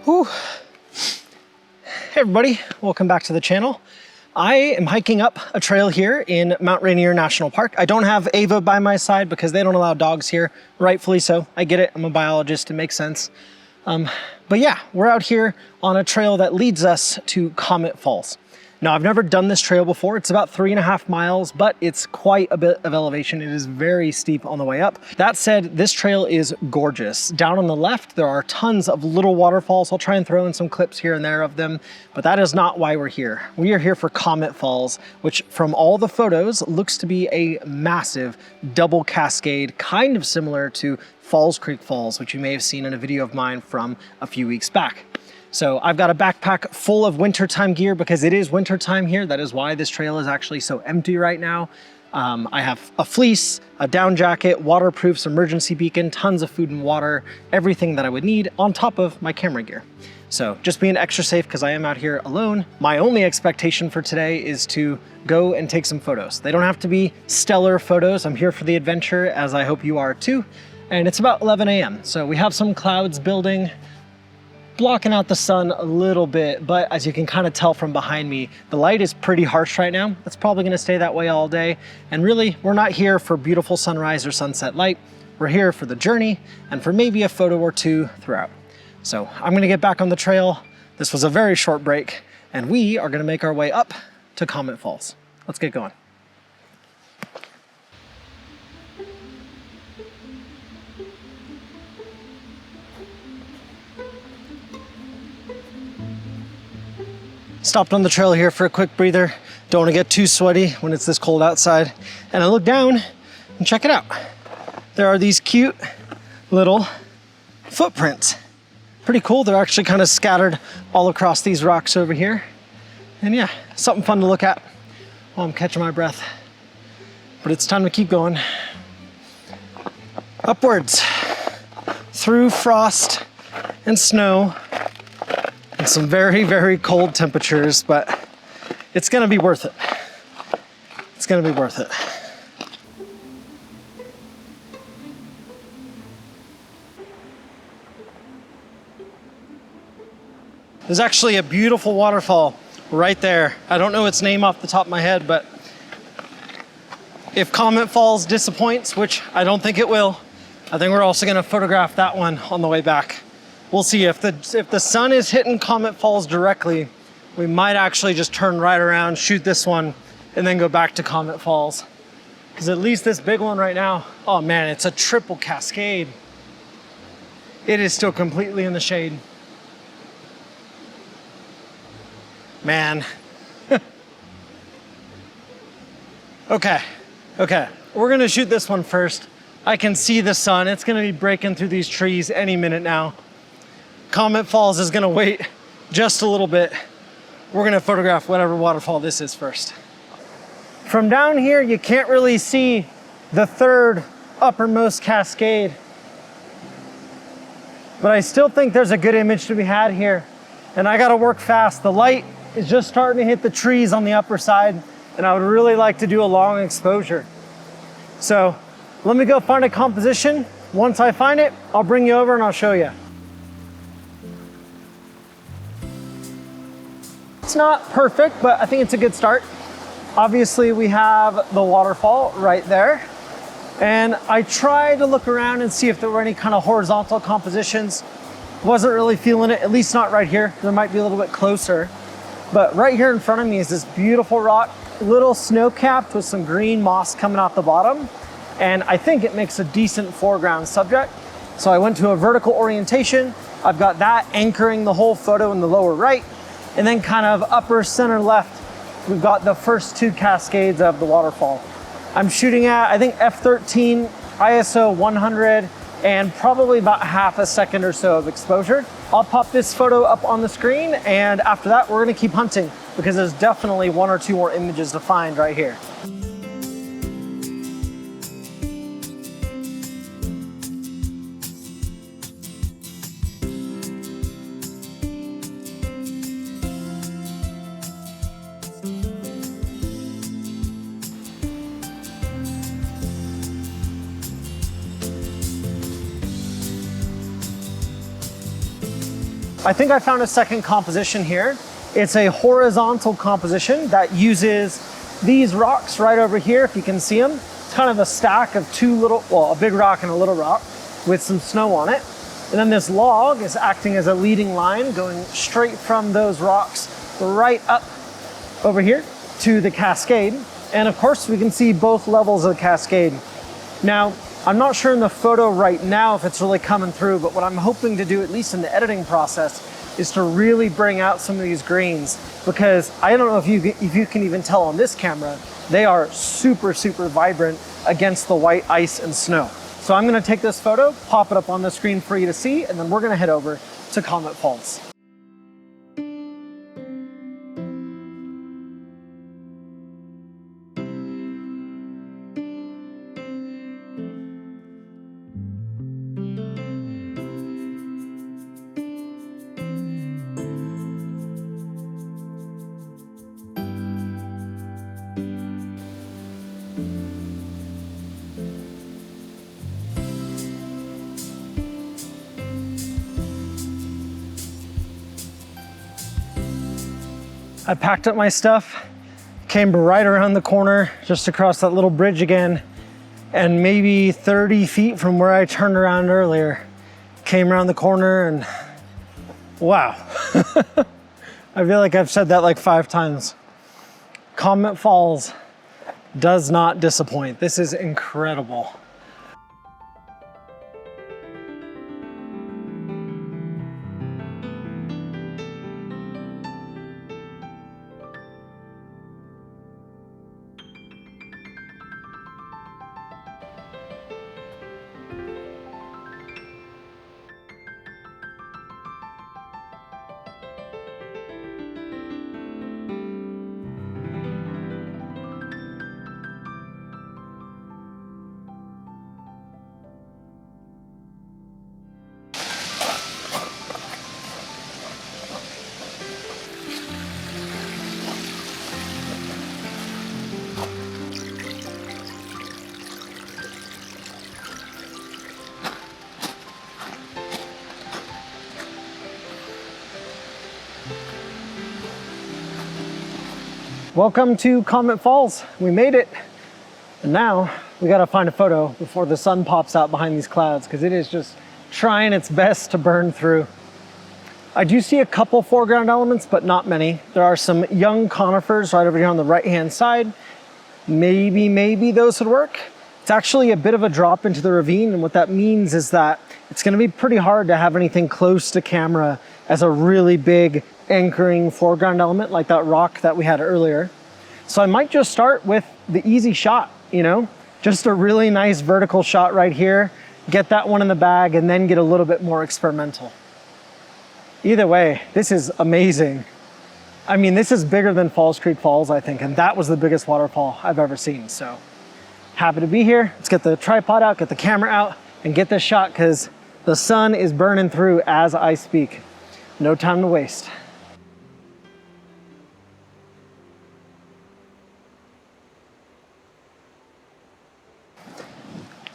Whew. Hey everybody, welcome back to the channel. I am hiking up a trail here in Mount Rainier National Park. I don't have Ava by my side because they don't allow dogs here, rightfully so. I get it, I'm a biologist, it makes sense. But yeah, we're out here on a trail that leads us to Comet Falls. Now, I've never done this trail before. It's about 3.5 miles, but it's quite a bit of elevation. It is very steep on the way up. That said, this trail is gorgeous. Down on the left, there are tons of little waterfalls. I'll try and throw in some clips here and there of them, but that is not why we're here. We are here for Comet Falls, which from all the photos looks to be a massive double cascade, kind of similar to Falls Creek Falls, which you may have seen in a video of mine from a few weeks back. So I've got a backpack full of wintertime gear because it is wintertime here. That is why this trail is actually so empty right now. I have a fleece, a down jacket, waterproofs, emergency beacon, tons of food and water, everything that I would need on top of my camera gear. So just being extra safe because I am out here alone. My only expectation for today is to go and take some photos. They don't have to be stellar photos. I'm here for the adventure, as I hope you are too. And it's about 11 a.m. So we have some clouds building, blocking out the sun a little bit, but as you can kind of tell from behind me, the light is pretty harsh right now. It's probably gonna stay that way all day. And really, we're not here for beautiful sunrise or sunset light. We're here for the journey and for maybe a photo or two throughout. So I'm gonna get back on the trail. This was a very short break, and we are gonna make our way up to Comet Falls. Let's get going. Stopped on the trail here for a quick breather. Don't want to get too sweaty when it's this cold outside. And I look down and check it out. There are these cute little footprints. Pretty cool. They're actually kind of scattered all across these rocks over here. And yeah, something fun to look at while I'm catching my breath. But it's time to keep going. Upwards through frost and snow. And some very, very cold temperatures, but it's gonna be worth it. It's gonna be worth it. There's actually a beautiful waterfall right there. I don't know its name off the top of my head, but if Comet Falls disappoints, which I don't think it will, I think we're also gonna photograph that one on the way back. We'll see if the sun is hitting Comet Falls directly, we might actually just turn right around, shoot this one, and then go back to Comet Falls. Because at least this big one right now, oh man, it's a triple cascade. It is still completely in the shade. Man. Okay, we're gonna shoot this one first. I can see the sun, it's gonna be breaking through these trees any minute now. Comet Falls is gonna wait just a little bit. We're gonna photograph whatever waterfall this is first. From down here, you can't really see the third uppermost cascade, but I still think there's a good image to be had here. And I gotta work fast. The light is just starting to hit the trees on the upper side, and I would really like to do a long exposure. So let me go find a composition. Once I find it, I'll bring you over and I'll show you. It's not perfect, but I think it's a good start. Obviously, we have the waterfall right there. And I tried to look around and see if there were any kind of horizontal compositions. Wasn't really feeling it, at least not right here. There might be a little bit closer. But right here in front of me is this beautiful rock, little snow-capped with some green moss coming off the bottom. And I think it makes a decent foreground subject. So I went to a vertical orientation. I've got that anchoring the whole photo in the lower right. And then kind of upper center left, we've got the first two cascades of the waterfall. I'm shooting at, I think, f13, ISO 100, and probably about half a second or so of exposure. I'll pop this photo up on the screen, and after that, we're gonna keep hunting because there's definitely one or two more images to find right here. I think I found a second composition here. It's a horizontal composition that uses these rocks right over here, if you can see them. It's kind of a stack of a big rock and a little rock with some snow on it. And then this log is acting as a leading line going straight from those rocks right up over here to the cascade. And of course, we can see both levels of the cascade. Now, I'm not sure in the photo right now if it's really coming through, but what I'm hoping to do, at least in the editing process, is to really bring out some of these greens, because I don't know if you can even tell on this camera, they are super, super vibrant against the white ice and snow. So I'm gonna take this photo, pop it up on the screen for you to see, and then we're gonna head over to Comet Falls. I packed up my stuff, came right around the corner, just across that little bridge again, and maybe 30 feet from where I turned around earlier, came around the corner and wow. I feel like I've said that like 5 times. Comet Falls does not disappoint. This is incredible. Welcome to Comet Falls. We made it. And now we gotta find a photo before the sun pops out behind these clouds, because it is just trying its best to burn through. I do see a couple foreground elements, but not many. There are some young conifers right over here on the right-hand side. Maybe those would work. It's actually a bit of a drop into the ravine, and what that means is that it's gonna be pretty hard to have anything close to camera as a really big anchoring foreground element like that rock that we had earlier. So I might just start with the easy shot, you know, just a really nice vertical shot right here, get that one in the bag, and then get a little bit more experimental. Either way, this is amazing. I mean, this is bigger than Falls Creek Falls, I think, and that was the biggest waterfall I've ever seen. So happy to be here. Let's get the tripod out, get the camera out, and get this shot, because the sun is burning through as I speak. No time to waste.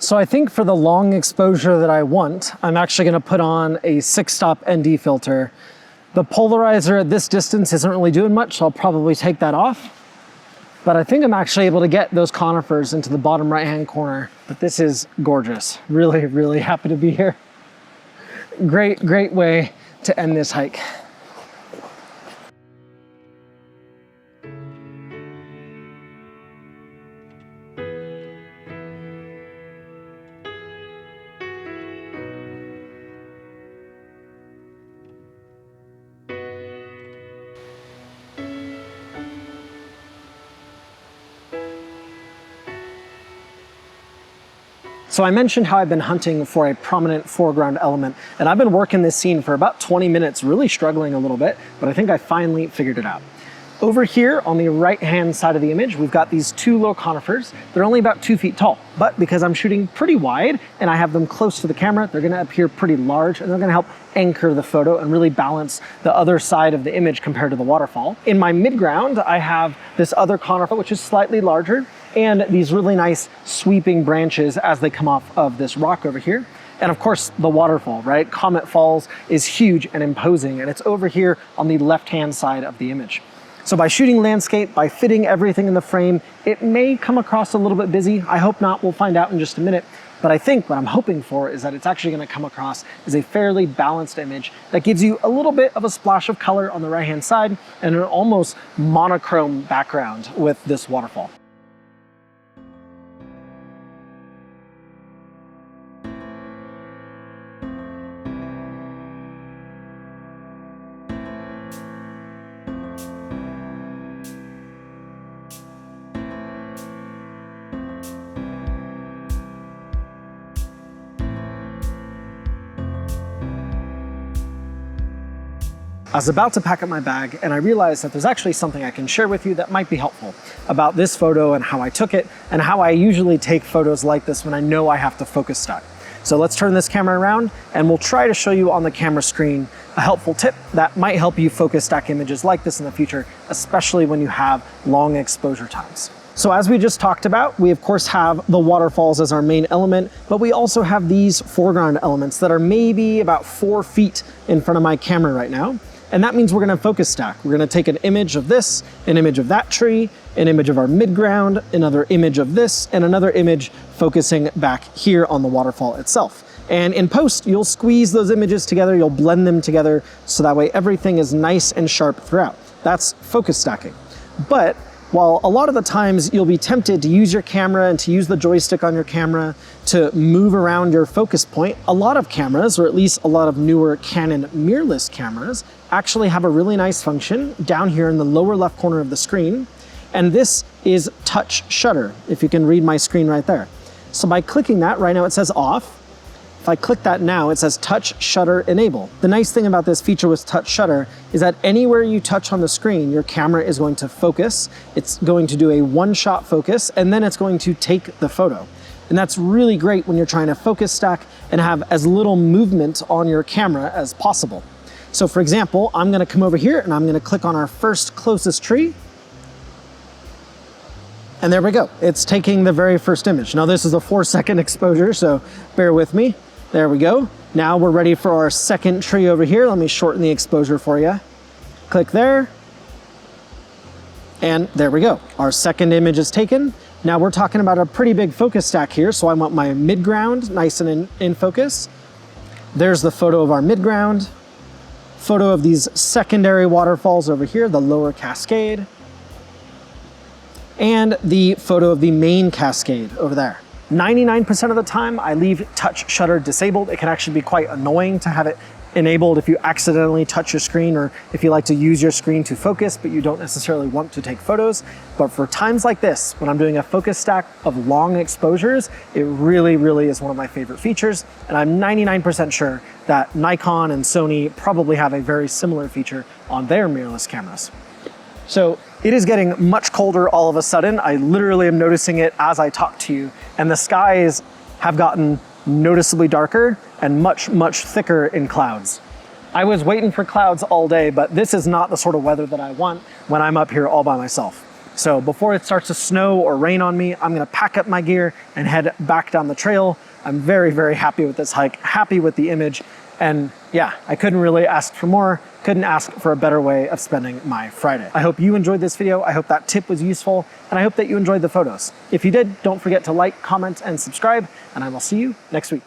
So I think for the long exposure that I want, I'm actually gonna put on a 6-stop ND filter. The polarizer at this distance isn't really doing much, so I'll probably take that off. But I think I'm actually able to get those conifers into the bottom right-hand corner. But this is gorgeous. Really, really happy to be here. Great way to end this hike. So I mentioned how I've been hunting for a prominent foreground element, and I've been working this scene for about 20 minutes, really struggling a little bit, but I think I finally figured it out. Over here on the right-hand side of the image, we've got these 2 low conifers. They're only about 2 feet tall, but because I'm shooting pretty wide and I have them close to the camera, they're gonna appear pretty large, and they're gonna help anchor the photo and really balance the other side of the image compared to the waterfall. In my midground, I have this other conifer, which is slightly larger, and these really nice sweeping branches as they come off of this rock over here. And of course, the waterfall, right? Comet Falls is huge and imposing, and it's over here on the left-hand side of the image. So by shooting landscape, by fitting everything in the frame, it may come across a little bit busy. I hope not, we'll find out in just a minute. But I think what I'm hoping for is that it's actually gonna come across as a fairly balanced image that gives you a little bit of a splash of color on the right-hand side and an almost monochrome background with this waterfall. I was about to pack up my bag and I realized that there's actually something I can share with you that might be helpful about this photo and how I took it and how I usually take photos like this when I know I have to focus stack. So let's turn this camera around and we'll try to show you on the camera screen a helpful tip that might help you focus stack images like this in the future, especially when you have long exposure times. So as we just talked about, we of course have the waterfalls as our main element, but we also have these foreground elements that are maybe about 4 feet in front of my camera right now. And that means we're gonna focus stack. We're gonna take an image of this, an image of that tree, an image of our midground, another image of this, and another image focusing back here on the waterfall itself. And in post, you'll squeeze those images together, you'll blend them together, so that way everything is nice and sharp throughout. That's focus stacking. But while a lot of the times you'll be tempted to use your camera and to use the joystick on your camera to move around your focus point, a lot of cameras, or at least a lot of newer Canon mirrorless cameras, actually have a really nice function down here in the lower left corner of the screen. And this is touch shutter, if you can read my screen right there. So by clicking that, right now it says off. If I click that now, it says touch shutter enable. The nice thing about this feature with touch shutter is that anywhere you touch on the screen, your camera is going to focus. It's going to do a one-shot focus, and then it's going to take the photo. And that's really great when you're trying to focus stack and have as little movement on your camera as possible. So for example, I'm gonna come over here and I'm gonna click on our first closest tree. And there we go. It's taking the very first image. Now this is a 4-second exposure, so bear with me. There we go. Now we're ready for our second tree over here. Let me shorten the exposure for you. Click there. And there we go. Our second image is taken. Now we're talking about a pretty big focus stack here, so I want my midground nice and in focus. There's the photo of our midground. Photo of these secondary waterfalls over here, the lower cascade. And the photo of the main cascade over there. 99% of the time, I leave touch shutter disabled. It can actually be quite annoying to have it enabled if you accidentally touch your screen or if you like to use your screen to focus, but you don't necessarily want to take photos. But for times like this, when I'm doing a focus stack of long exposures, it really, really is one of my favorite features. And I'm 99% sure that Nikon and Sony probably have a very similar feature on their mirrorless cameras. So it is getting much colder all of a sudden. I literally am noticing it as I talk to you, and the skies have gotten noticeably darker and much, much thicker in clouds. I was waiting for clouds all day, but this is not the sort of weather that I want when I'm up here all by myself. So before it starts to snow or rain on me, I'm gonna pack up my gear and head back down the trail. I'm very, very happy with this hike, happy with the image, and yeah, I couldn't really ask for more. Couldn't ask for a better way of spending my Friday. I hope you enjoyed this video. I hope that tip was useful, and I hope that you enjoyed the photos. If you did, don't forget to like, comment, and subscribe, and I will see you next week.